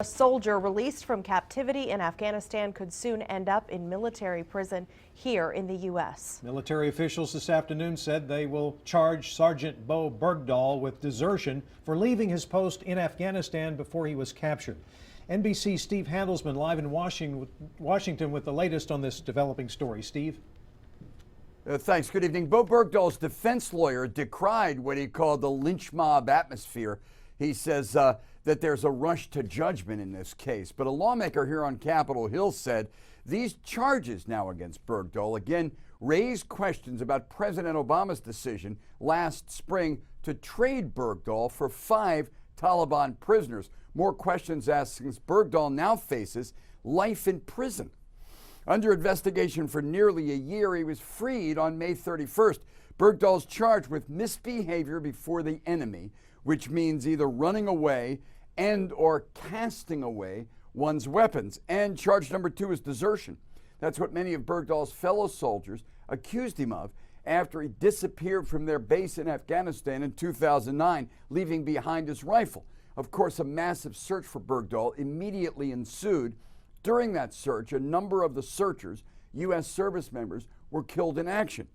A soldier released from captivity in Afghanistan could soon end up in military prison here in the U.S. Military officials this afternoon said they will charge Sergeant Bowe Bergdahl with desertion for leaving his post in Afghanistan before he was captured. NBC's Steve Handelsman live in Washington with the latest on this developing story. Steve? Thanks. Good evening. Bowe Bergdahl's defense lawyer decried what he called the lynch mob atmosphere. He says that there's a rush to judgment in this case. But a lawmaker here on Capitol Hill said these charges now against Bergdahl again raise questions about President Obama's decision last spring to trade Bergdahl for 5 Taliban prisoners. More questions asked since Bergdahl now faces life in prison. Under investigation for nearly a year, he was freed on May 31st. Bergdahl's charged with misbehavior before the enemy, which means either running away and or casting away one's weapons. And charge number 2 is desertion. That's what many of Bergdahl's fellow soldiers accused him of after he disappeared from their base in Afghanistan in 2009, leaving behind his rifle. Of course, a massive search for Bergdahl immediately ensued. During that search, a number of the searchers, U.S. service members, were killed in action.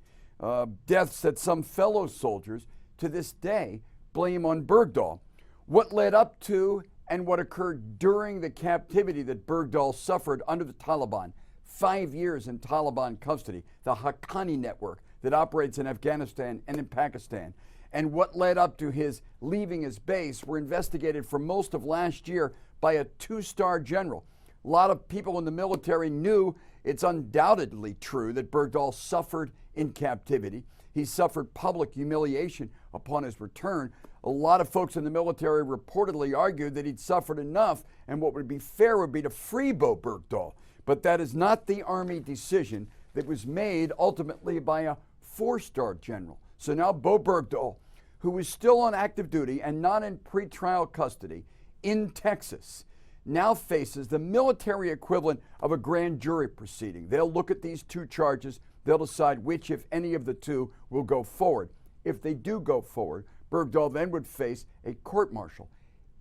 Deaths that some fellow soldiers to this day blame on Bergdahl. What led up to and what occurred during the captivity that Bergdahl suffered under the Taliban, 5 years in Taliban custody, the Haqqani network that operates in Afghanistan and in Pakistan, and what led up to his leaving his base were investigated for most of last year by a 2-star general. A lot of people in the military knew it's undoubtedly true that Bergdahl suffered in captivity. He suffered public humiliation upon his return. A lot of folks in the military reportedly argued that he'd suffered enough, and what would be fair would be to free Bowe Bergdahl. But that is not the Army decision that was made ultimately by a 4-star general. So now Bowe Bergdahl, who is still on active duty and not in pretrial custody in Texas, now faces the military equivalent of a grand jury proceeding. They'll look at these 2 charges. They'll decide which, if any of the 2, will go forward. If they do go forward, Bergdahl then would face a court-martial.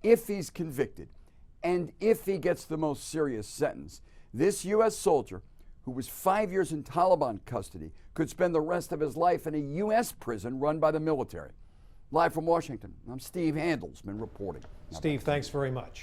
If he's convicted, and if he gets the most serious sentence, this U.S. soldier, who was 5 years in Taliban custody, could spend the rest of his life in a U.S. prison run by the military. Live from Washington, I'm Steve Handelsman reporting. Steve, thanks very much.